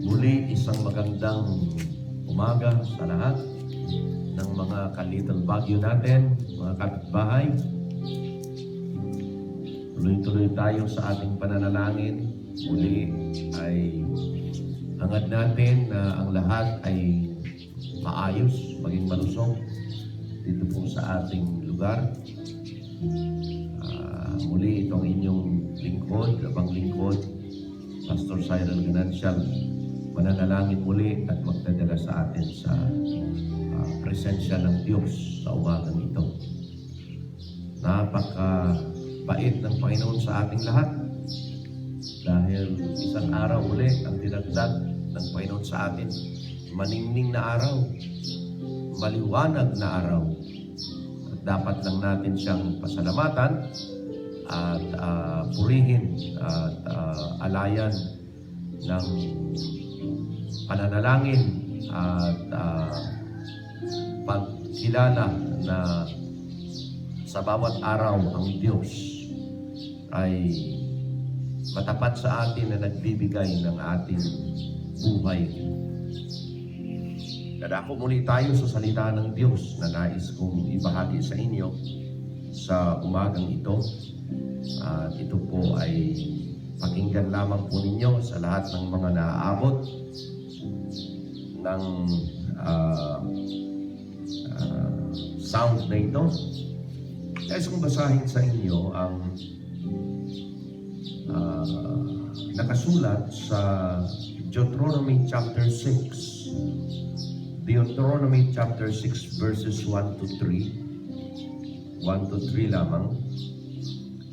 Muli, isang magandang umaga sa lahat ng mga ka-Little Baguio natin, mga kapitbahay. Tuloy-tuloy tayo sa ating pananalangin. Muli ay hangad natin na ang lahat ay maayos, maging malusog dito po sa ating lugar. Muli itong inyong lingkod, abang lingkod, Pastor Cyril Ganancial, mananalangin muli at magdadala sa atin sa presensya ng Diyos sa umagang ito. Napakabait ng Panginoon sa ating lahat dahil isang araw ulit ang dinagdag ng Panginoon sa atin. Maningning na araw, maliwanag na araw. At dapat lang natin siyang pasalamatan at purihin at alayan ng pananalangin at pagkilala na sa bawat araw ang Diyos ay matapat sa atin na nagbibigay ng ating buhay. Dadako muli tayo sa salita ng Diyos na nais kong ibahagi sa inyo sa umagang ito. At ito po ay pakinggan lamang po ninyo sa lahat ng mga naaabot ng sound na ito. Nais kong basahin sa inyo ang nakasulat sa Deuteronomy chapter 6. Deuteronomy chapter 6 verses 1 to 3. 1 to 3 lamang.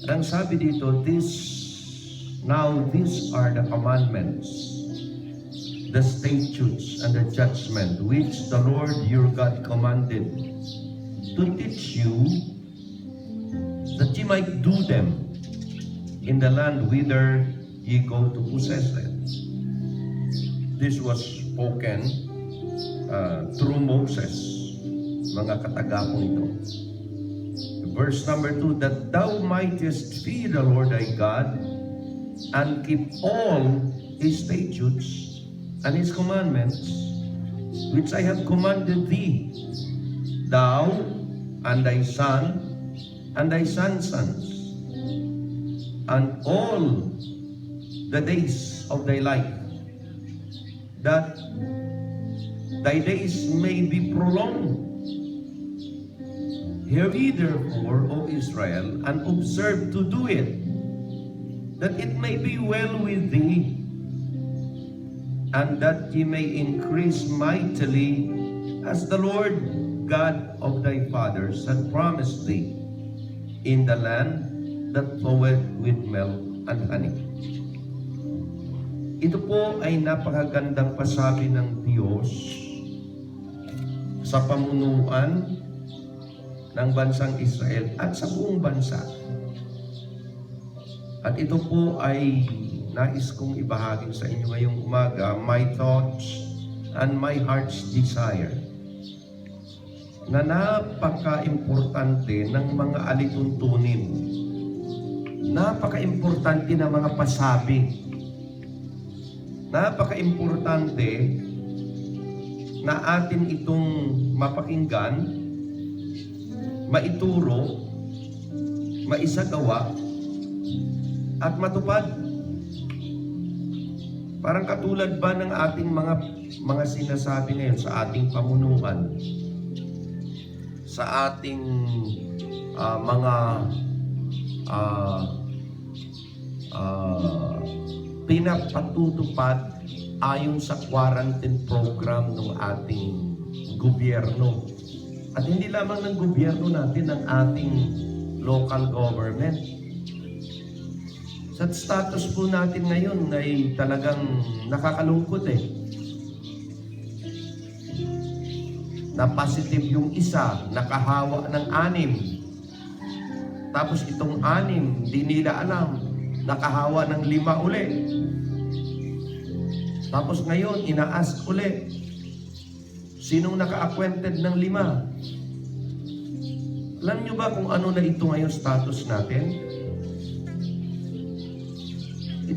Ang sabi dito, these are the commandments, the statutes, and the judgment which the Lord your God commanded to teach you, that ye might do them in the land whither ye go to possess it. This was spoken through Moses, mga katagapon ito. Verse number 2, that thou mightest fear the Lord thy God, and keep all his statutes and his commandments, which I have commanded thee, thou and thy son and thy son's sons, and all the days of thy life, that thy days may be prolonged. Hear ye therefore, O Israel, and observe to do it, that it may be well with thee, and that ye may increase mightily, as the Lord God of thy fathers had promised thee, in the land that floweth with milk and honey. Ito po ay napakagandang pasabi ng Diyos sa pamunuan ng bansang Israel at sa buong bansa. At ito po ay nais kong ibahagi sa inyo ngayong umaga, my thoughts and my heart's desire, na napaka-importante ng mga alituntunin, napaka-importante ng mga pasabi, napaka-importante na atin itong mapakinggan, maituro, maisagawa, at matupad. Parang katulad ba ng ating mga sinasabi ngayon sa ating pamunuan, sa ating mga pinapatutupad ayon sa quarantine program ng ating gobyerno. At hindi lamang ng gobyerno natin, ng ating local government. Sa status po natin ngayon ay talagang nakakalungkot na positive yung isa, nakahawa ng 6. Tapos itong 6, di nila alam, nakahawa ng 5 ulit. Tapos ngayon, ina-ask ulit, sinong naka-acquainted ng 5? Alam nyo ba kung ano na ito ngayon status natin?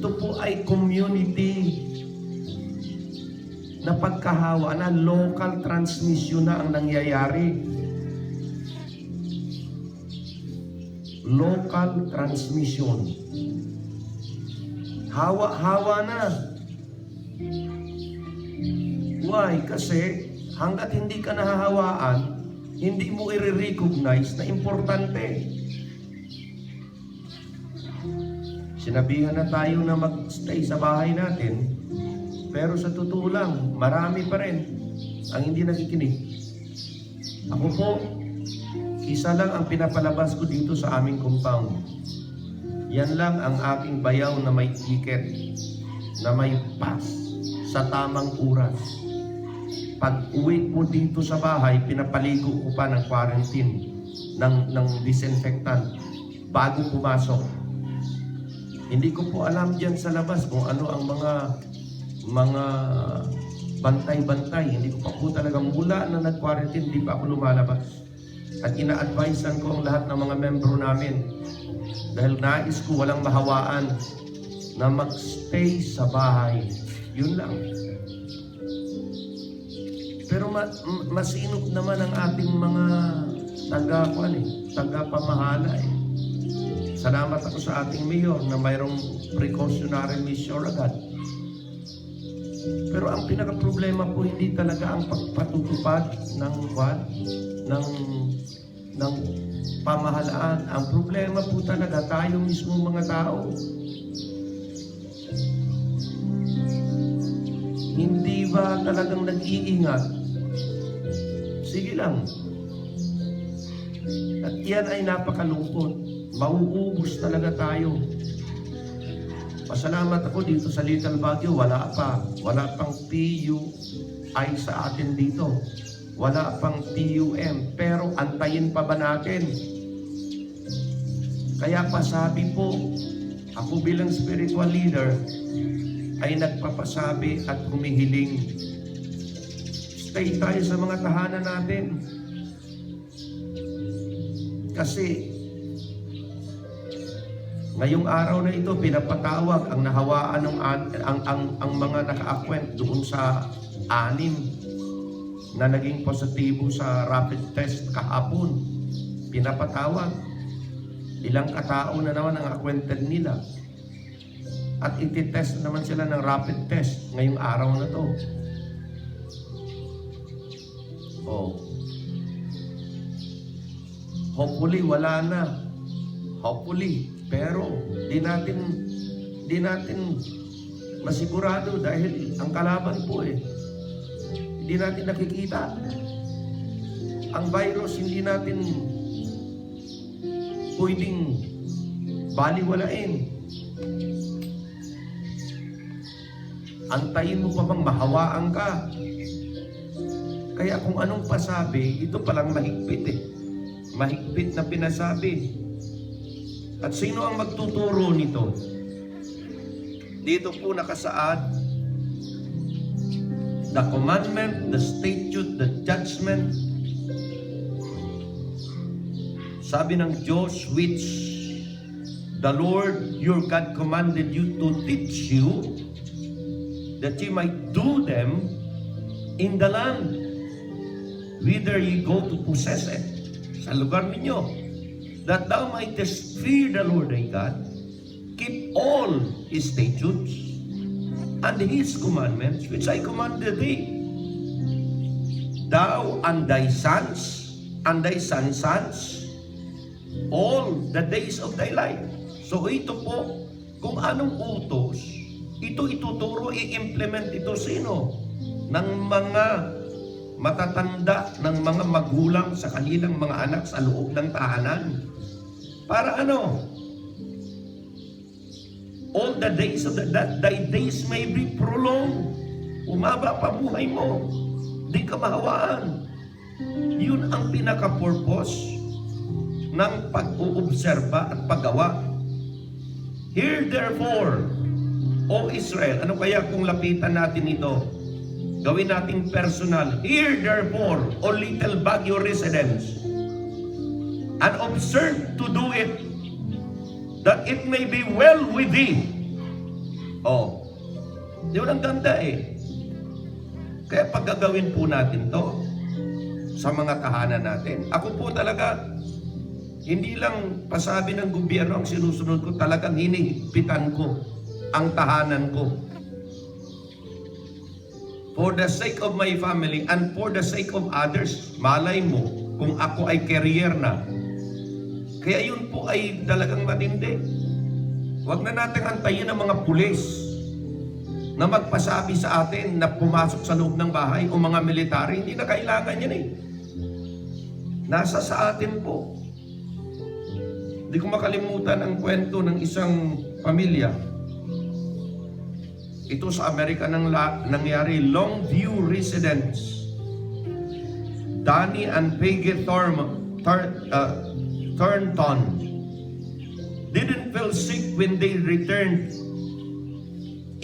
Ito po ay community na pagkahawa na, local transmission na ang nangyayari. Local transmission. Hawa-hawa na. Why? Kasi hanggat hindi ka nahahawaan, hindi mo i-recognize na importante. Sinabihan na tayo na mag-stay sa bahay natin, pero sa totoo lang, marami pa rin ang hindi nakikinig. Ako po, isa lang ang pinapalabas ko dito sa aming compound. Yan lang ang aking bayaw na may ticket, na may pass sa tamang oras. Pag uwi ko dito sa bahay, pinapaligo ko pa ng quarantine, ng disinfectant bago pumasok. Hindi ko po alam dyan sa labas kung ano ang mga bantay-bantay. Hindi ko pa po talaga, mula na nag-quarantine, hindi pa ako lumalabas. At ina-advisean ko ang lahat ng mga membro namin, dahil nais ko walang mahawaan, na magstay sa bahay. Yun lang. Pero masinop naman ang ating mga taga-pamahala eh. Salamat ako sa ating mayor na mayroong precautionary measure agad. Pero ang pinaka-problema po hindi talaga ang pagpatutupad ng pamahalaan. Ang problema po talaga tayo mismo mga tao. Hindi ba talagang nag-iingat? Sige lang. At yan ay napakalungkot. Mauubos talaga tayo. Pasalamat ako dito sa Little Baguio, wala pang PUI sa atin dito. Wala pang PUM, pero antayin pa ba natin? Kaya pasabi po, ako bilang spiritual leader, ay nagpapasabi at humihiling. Stay tayo sa mga tahanan natin. Kasi ngayong araw na ito, pinapatawag ang nahawaan ng ang mga naka-acquaint doon sa 6 na naging positibo sa rapid test kahapon. Pinapatawag. Ilang katao na naman ang acquainted nila. At iti-test naman sila ng rapid test ngayong araw na to. Oh. Hopefully, wala na. Hopefully. Pero di natin masigurado dahil ang kalaban po hindi natin nakikita. Ang virus hindi natin pwedeng baliwalain. Antayin mo pa bang mahawaan ka? Kaya kung anong pasabi, ito palang mahigpit Mahigpit na pinasabi. At sino ang magtuturo nito? Dito po nakasaad, the commandment, the statute, the judgment, sabi ng Diyos, which the Lord your God commanded you to teach you, that you might do them in the land whither you go to possess it. Sa lugar ninyo, that thou mightest fear the Lord thy God, keep all His statutes and His commandments, which I commanded thee, thou and thy sons and thy sons' sons, all the days of thy life. So ito po, kung anong utos, ito ituturo, i-implement ito sino? Ng mga matatanda, ng mga magulang sa kanilang mga anak sa loob ng tahanan. Para ano? All the days of that thy days may be prolonged. Umaba pa buhay mo. Di ka mahawaan. Yun ang pinaka-purpose ng pag-uobserba at paggawa. Hear therefore, O Israel. Ano kaya kung lapitan natin ito? Gawin nating personal. Hear therefore, O Little Baguio residents, and observe to do it, that it may be well with thee, Oh, di ba ang ganda eh. Kaya pag gagawin po natin to sa mga tahanan natin, ako po talaga, hindi lang pasabi ng gobyerno ang sinusunod ko, talagang hinihigpitan ko ang tahanan ko. For the sake of my family and for the sake of others. Malay mo kung ako ay career na. Kaya yun po ay talagang matindi. Huwag na natin antayin ang mga pulis na magpasabi sa atin na pumasok sa loob ng bahay o mga military. Hindi na kailangan yan eh. Nasa sa atin po. Hindi ko makalimutan ang kwento ng isang pamilya. Ito sa Amerika nangyari, Longview residents. Danny and Peggy Thornton didn't feel sick when they returned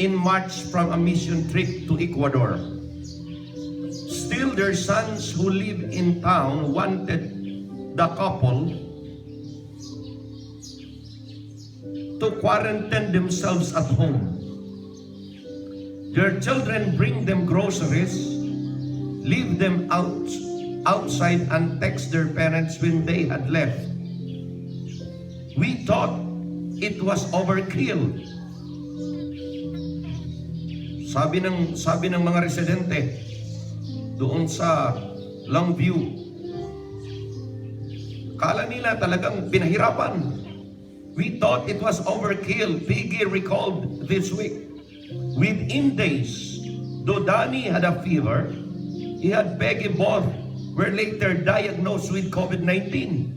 in March from a mission trip to Ecuador. Still, their sons who live in town wanted the couple to quarantine themselves at home. Their children bring them groceries, leave them outside and text their parents when they had left. We thought it was overkill. Sabi ng mga residente doon sa Longview, kala nila talagang pinahirapan. We thought it was overkill, Piggy recalled this week. Within days, though Danny had a fever, he had Peggy both were later diagnosed with COVID-19.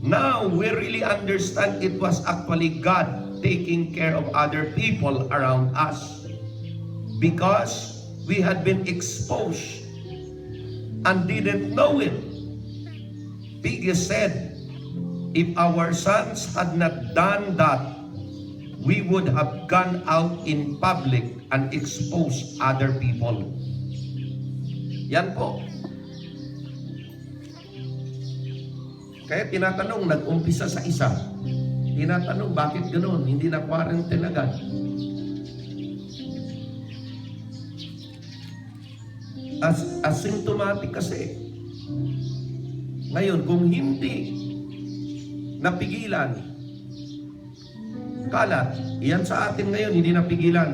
Now, we really understand it was actually God taking care of other people around us because we had been exposed and didn't know it. Piggy said, if our sons had not done that, we would have gone out in public and exposed other people. Yan po. Kaya tinatanong, nag-umpisa sa isa. Tinatanong, bakit ganoon? Hindi na quarantine agad. Asymptomatic kasi. Ngayon, kung hindi napigilan, kalat, yan sa atin ngayon, hindi napigilan.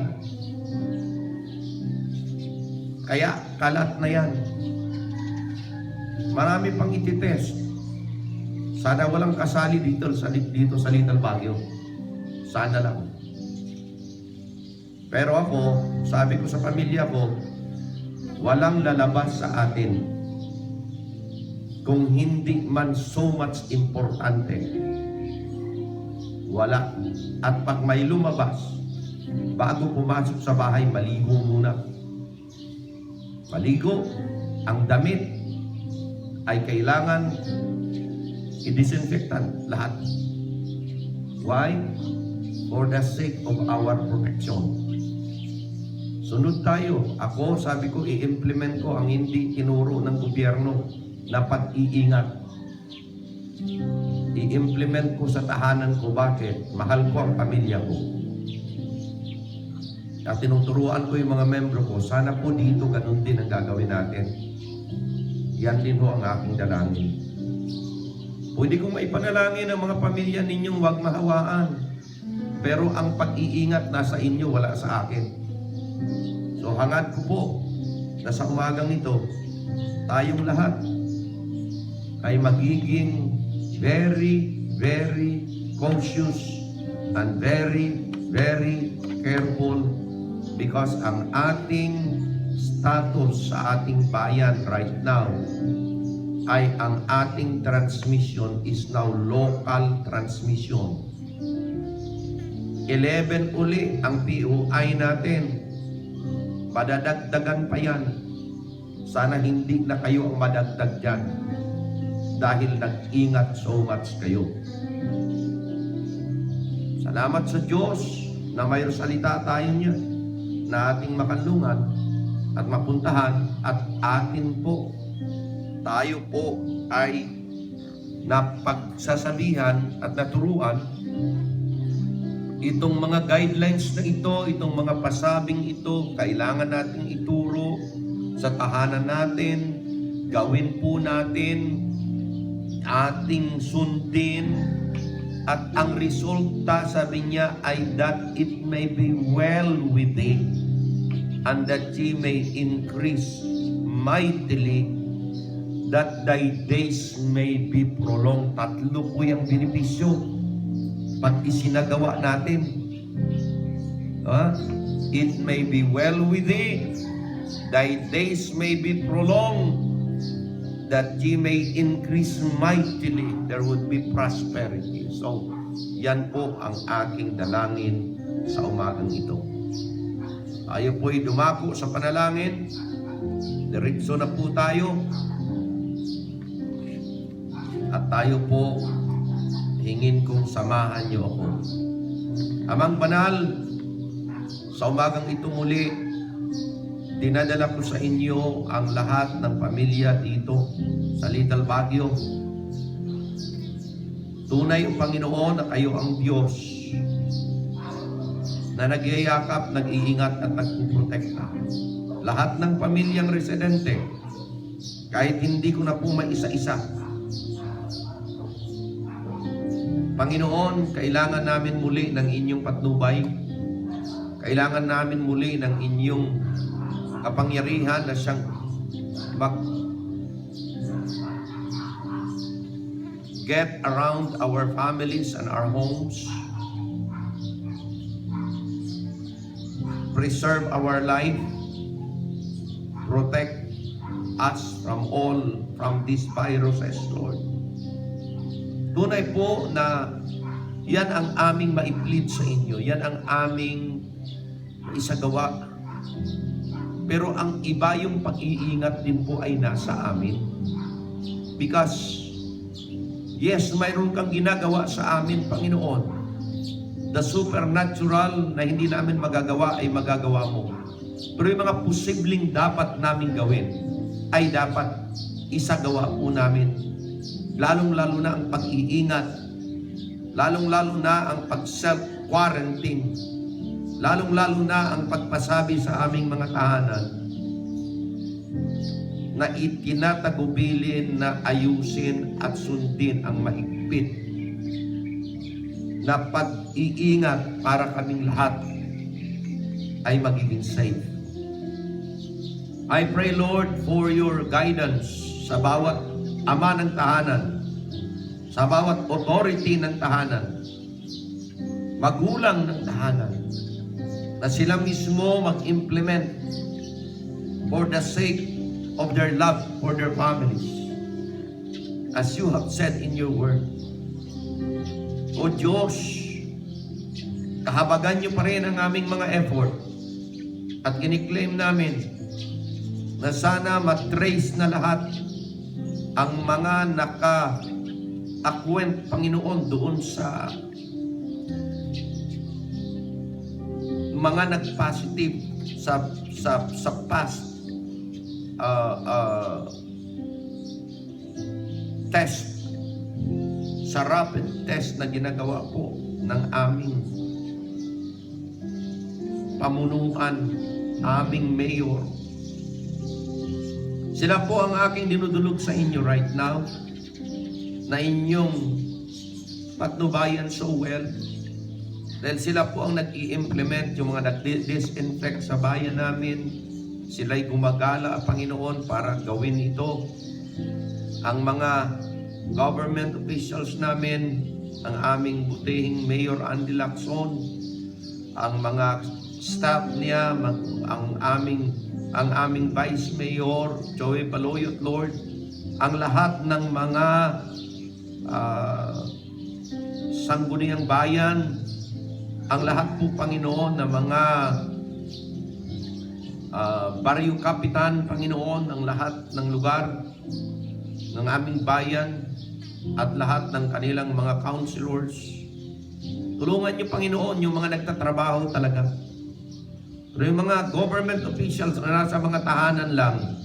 Kaya, kalat na yan. Marami pang ititest. Sana walang kasali dito sa Little Baguio. Sana lang. Pero ako, sabi ko sa pamilya ko, walang lalabas sa atin kung hindi man so much importante. Wala. At pag may lumabas, bago pumasok sa bahay, maligo muna. Maligo. Ang damit ay kailangan i-disinfectant lahat. Why? For the sake of our protection. Sunod tayo. Ako, sabi ko, i-implement ko ang hindi tinuro ng gobyerno na pag-iingat. I-implement ko sa tahanan ko. Bakit? Mahal ko ang pamilya ko. At tinuturuan ko yung mga membro ko, sana po dito ganun din ang gagawin natin. Yan din ho ang aking dalangin. Pwede kong maipanalangin ang mga pamilya ninyong huwag mahawaan. Pero ang pag-iingat nasa inyo, wala sa akin. So hangad ko po na sa umagang ito, tayong lahat ay magiging very, very cautious and very, very careful because ang ating status sa ating bayan right now ay ang ating transmission is now local transmission. 11 uli ang POI natin. Padadagdagan pa yan. Sana hindi na kayo ang madagdag dyan dahil nag-ingat so much kayo. Salamat sa Diyos na may salita tayo niya na ating makanlungan at mapuntahan at atin po, tayo po ay napagsasabihan at naturuan Itong mga guidelines na ito, itong mga pasabing ito, kailangan nating ituro sa tahanan natin, gawin po natin, ating sundin, at ang resulta, sabi niya, ay that it may be well with thee, and that ye may increase mightily, that thy days may be prolonged. Tatlo po yung benepisyo pag isinagawa natin. It may be well with thee, thy days may be prolonged, that ye may increase mightily, there would be prosperity. So, yan po ang aking dalangin sa umagang ito. Tayo po'y dumako sa panalangin. Diretso na po tayo. At tayo po, hingin kong samahan niyo ako. Amang banal, sa umagang ito muli, dinadala ko sa inyo ang lahat ng pamilya dito sa Little Baguio. Tunay o Panginoon na kayo ang Diyos na nagyayakap, nag-iingat at nagpuprotekta. Lahat ng pamilyang residente, kahit hindi ko na po maisa-isa. Panginoon, kailangan namin muli ng inyong patnubay. Kailangan namin muli ng inyong kapangyarihan na siyang get around our families and our homes. Preserve our life. Protect us from these viruses, Lord. Tunay po na yan ang aming maiplead sa inyo. Yan ang aming isagawa. Pero ang iba yung pag-iingat din po ay nasa amin. Because, yes, mayroon kang ginagawa sa amin, Panginoon. The supernatural na hindi namin magagawa ay magagawa mo. Pero yung mga posibleng dapat namin gawin ay dapat isagawa po namin. Lalong-lalo na ang pag-iingat. Lalong-lalo na ang pag-self-quarantine. Lalong-lalo na ang pagpasabi sa aming mga tahanan na itinatagubilin na ayusin at sundin ang mahigpit na pag-iingat para kaming lahat ay magiging safe. I pray, Lord, for your guidance sa bawat ama ng tahanan, sa bawat authority ng tahanan, magulang ng tahanan, na sila mismo mag-implement for the sake of their love for their families. As you have said in your word, O Diyos, kahabagan niyo pa rin ang aming mga effort at kiniklaim namin na sana matrace na lahat ang mga naka-acquaint, Panginoon, doon sa mga nag-positive sa past test, sa rapid test na ginagawa po ng aming pamunuan, aming mayor. Sila po ang aking dinudulog sa inyo right now, na inyong patnubayan so well. Dahil sila po ang nag-i-implement, yung mga nag-disinfect sa bayan namin. Sila'y gumagala, Panginoon, para gawin ito. Ang mga government officials namin, ang aming butihing Mayor Andy Lacson, ang mga staff niya, ang aming Vice Mayor Joey Baloyot, Lord, ang lahat ng mga sangguniang bayan, ang lahat po, Panginoon, na mga baryo kapitan, Panginoon, ang lahat ng lugar ng aming bayan at lahat ng kanilang mga counselors. Tulungan niyo, Panginoon, yung mga nagtatrabaho talaga. Pero yung mga government officials na nasa mga tahanan lang,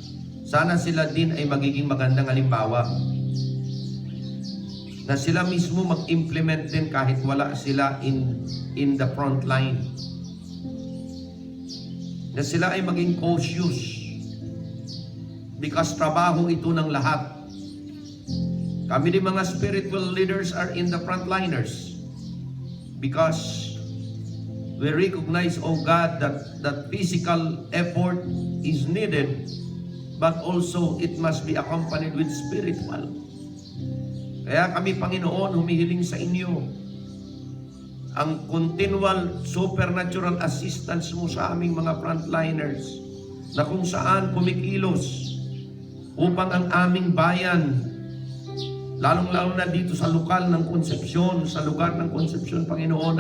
sana sila din ay magiging magandang halimbawa. na sila mismo mag-implement din kahit wala sila in the front line. Na sila ay maging cautious because trabaho ito ng lahat. Kami din mga spiritual leaders are in the frontliners because we recognize, oh God, that physical effort is needed, but also it must be accompanied with spiritual. Kaya kami, Panginoon, humihiling sa inyo ang continual supernatural assistance mo sa aming mga frontliners na kung saan kumikilos upang ang aming bayan, lalong-lalo na dito sa lokal ng Concepcion, sa lugar ng Concepcion, Panginoon,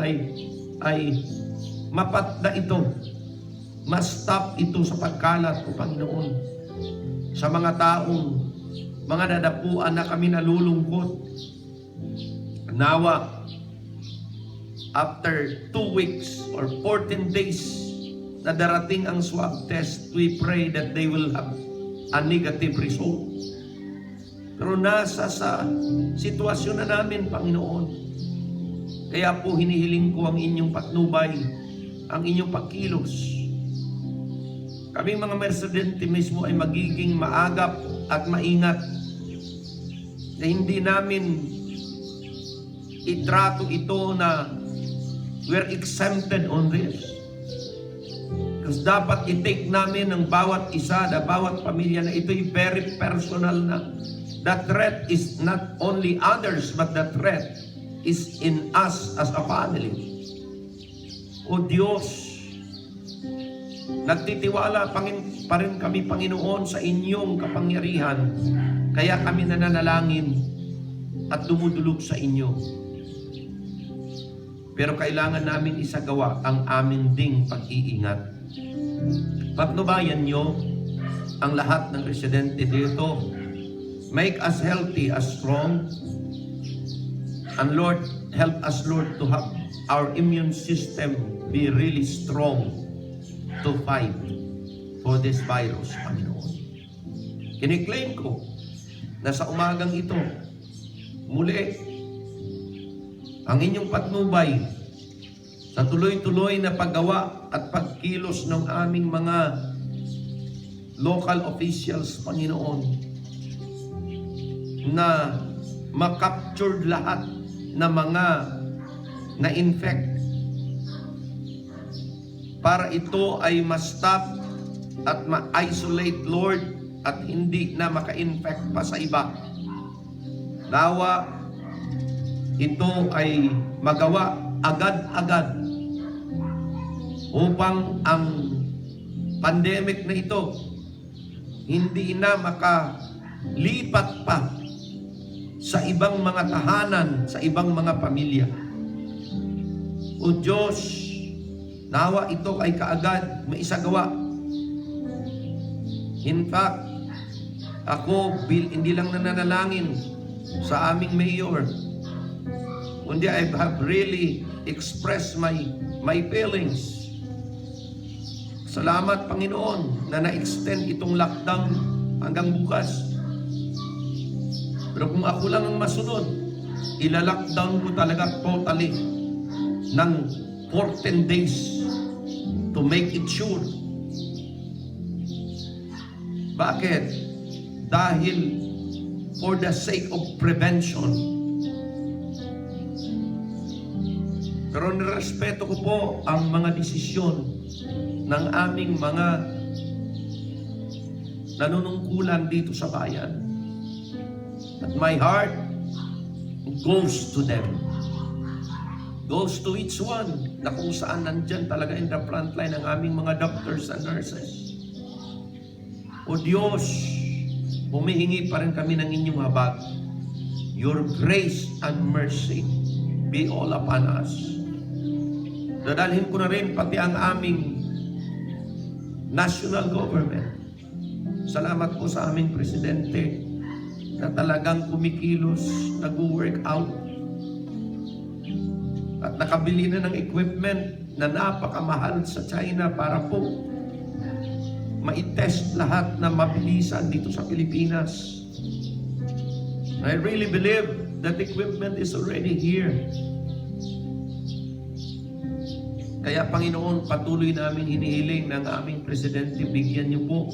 ay mapatda ito, ma-stop ito sa pagkalat, o Panginoon, sa mga taong, mga dadapuan na kami nalulungkot. Nawa, after 2 weeks or 14 days na darating ang swab test, we pray that they will have a negative result. Pero nasa sa sitwasyon na namin, Panginoon. Kaya po hinihiling ko ang inyong patnubay, ang inyong pagkilos. Kaming mga residente mismo ay magiging maagap at maingat na hindi namin itrato ito na we're exempted on this. Because dapat i-take namin ng bawat isa, na bawat pamilya na ito'y very personal na. The threat is not only others, but the threat is in us as a family. O Diyos, nagtitiwala pa rin kami, Panginoon, sa inyong kapangyarihan. Kaya kami nananalangin at dumudulog sa inyo. Pero kailangan namin isagawa ang aming ding pag-iingat. Patnubayan nyo ang lahat ng residente dito. Make us healthy, as strong. And Lord, help us, Lord, to have our immune system be really strong to fight for this virus, Panginoon. Kiniklaim ko na sa umagang ito, muli, ang inyong patnubay sa tuloy-tuloy na paggawa at pagkilos ng aming mga local officials, Panginoon, na makapture lahat na mga na-infect para ito ay ma-stop at ma-isolate, Lord, at hindi na maka-infect pa sa iba. Nawa ito ay magawa agad-agad upang ang pandemic na ito hindi na makalipat pa sa ibang mga tahanan, sa ibang mga pamilya. O Diyos, nawa ito ay kaagad maisagawa. In fact, ako hindi lang nananalangin sa aming mayor, kundi I have really expressed my feelings. Salamat, Panginoon, na na-extend itong lockdown hanggang bukas. Pero kung ako lang ang masunod, ilalockdown ko talaga totally ng 14 days to make it sure. Bakit? Dahil for the sake of prevention. Pero nirespeto ko po ang mga desisyon ng aming mga nanunungkulan dito sa bayan. But my heart goes to them. Goes to each one na kung saan nandyan talaga in the front line ang aming mga doctors and nurses. O Diyos, humihingi pa rin kami ng inyong habag. Your grace and mercy be all upon us. Dadalhin ko na rin pati ang aming national government. Salamat po sa aming presidente na talagang kumikilos, nag-work out at nakabili na ng equipment na napakamahal sa China para po ma-test lahat na mabilisan dito sa Pilipinas. I really believe That equipment is already here. Kaya Panginoon, patuloy namin hinihiling ng aming Presidente, bigyan niyo po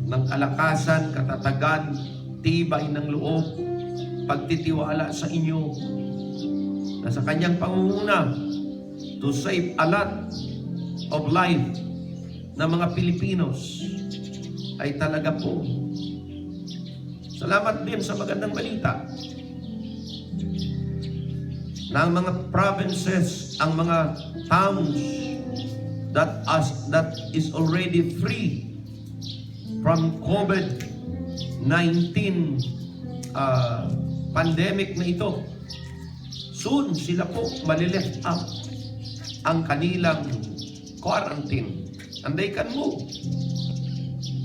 ng kalakasan, katatagan, tibay ng loob, pagtitiwala sa inyo, na sa kanyang pangunguna to save a lot of life ng mga Pilipinos ay talaga po. Salamat din sa magandang balita na ang mga provinces, ang mga towns that is already free from COVID-19 pandemic na ito, soon sila po malilift up ang kanilang quarantine and they can move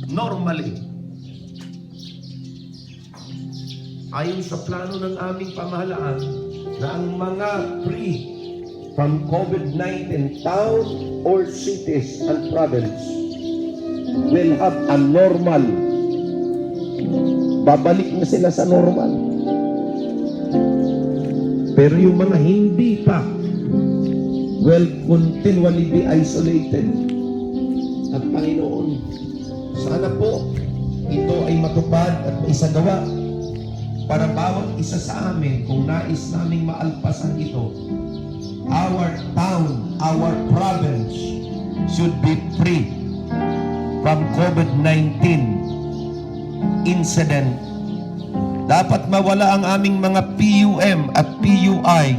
normally. Ayon sa plano ng aming pamahalaan na ang mga free from COVID-19 town or cities and province will have a normal. Babalik na sila sa normal. Pero yung mga hindi pa will continually be isolated. At Panginoon, sana po ito ay matupad at maisagawa para bawat isa sa amin, kung nais naming maalpasan ito, our town, our province should be free from COVID-19 incident. Dapat mawala ang aming mga PUM at PUI.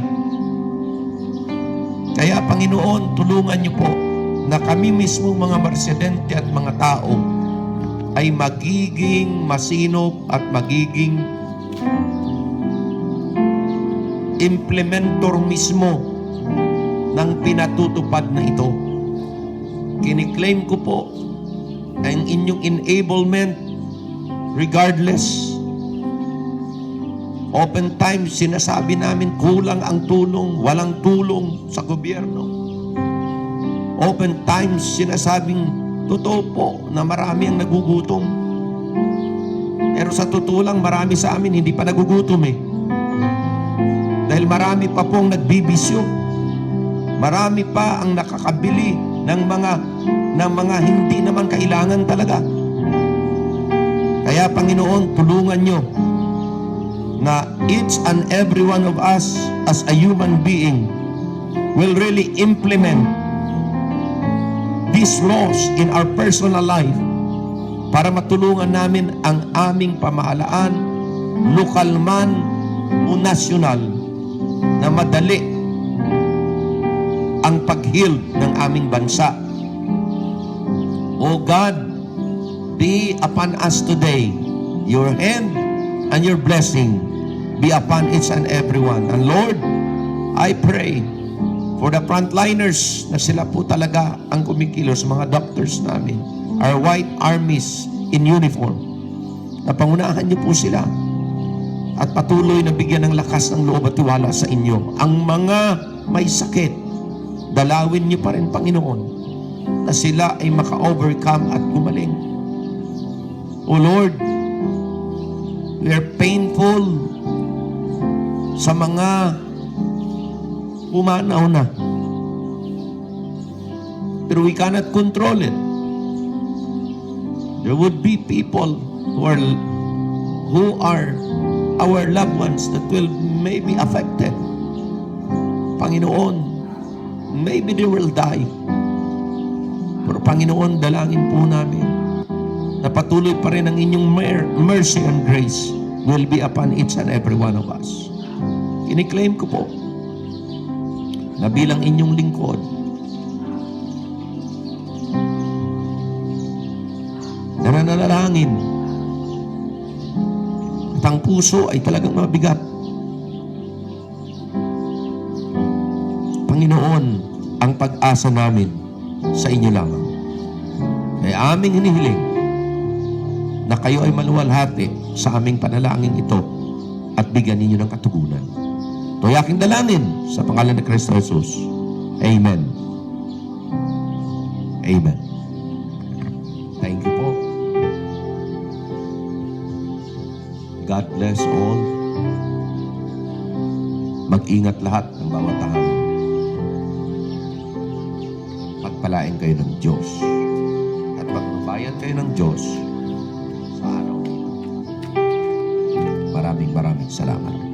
Kaya Panginoon, tulungan niyo po na kami mismo mga residente at mga tao ay magiging masinop at magiging implementor mismo ng pinatutupad na ito. Kiniklaim ko po ang inyong enablement regardless. Oftentimes sinasabi namin kulang ang tulong, walang tulong sa gobyerno. Oftentimes sinasabing totoo po na marami ang nagugutom. Pero sa totoo lang, marami sa amin hindi pa nagugutom eh. Dahil marami pa pong nagbibisyo. Marami pa ang nakakabili ng mga hindi naman kailangan talaga. Kaya Panginoon, tulungan nyo na each and every one of us as a human being will really implement these laws in our personal life para matulungan namin ang aming pamahalaan, lokal man o nasyonal, na madali ang pag-heal ng aming bansa. O God, be upon us today. Your hand and your blessing be upon each and every one. And Lord, I pray for the frontliners na sila po talaga ang kumikilos, mga doctors namin, our white armies in uniform, na pangunahan niyo po sila at patuloy na bigyan ng lakas ng loob at tiwala sa inyo. Ang mga may sakit, dalawin niyo pa rin Panginoon na sila ay maka-overcome at gumaling. O Lord, we are painful sa mga pumanaw na, pero we cannot control it. There would be people who are our loved ones that will maybe affected. Panginoon, maybe they will die. Pero Panginoon, dalangin po namin na patuloy pa rin ang inyong mercy and grace will be upon each and every one of us. Kiniklaim ko po na bilang inyong lingkod, nananalangin at ang puso ay talagang mabigat. Panginoon, ang pag-asa namin sa inyo lamang. Ay aming hinihiling na kayo ay maluwalhati sa aming panalangin ito at bigyan ninyo ng katugunan. Ito'y aking dalangin sa pangalan ni Kristo Jesus. Amen. Amen. Thank you po. God bless all. Mag-ingat lahat ng bawat tahanan. Pagpalain kayo ng Diyos. At magbabayan kayo ng Diyos sa araw. Maraming salamat.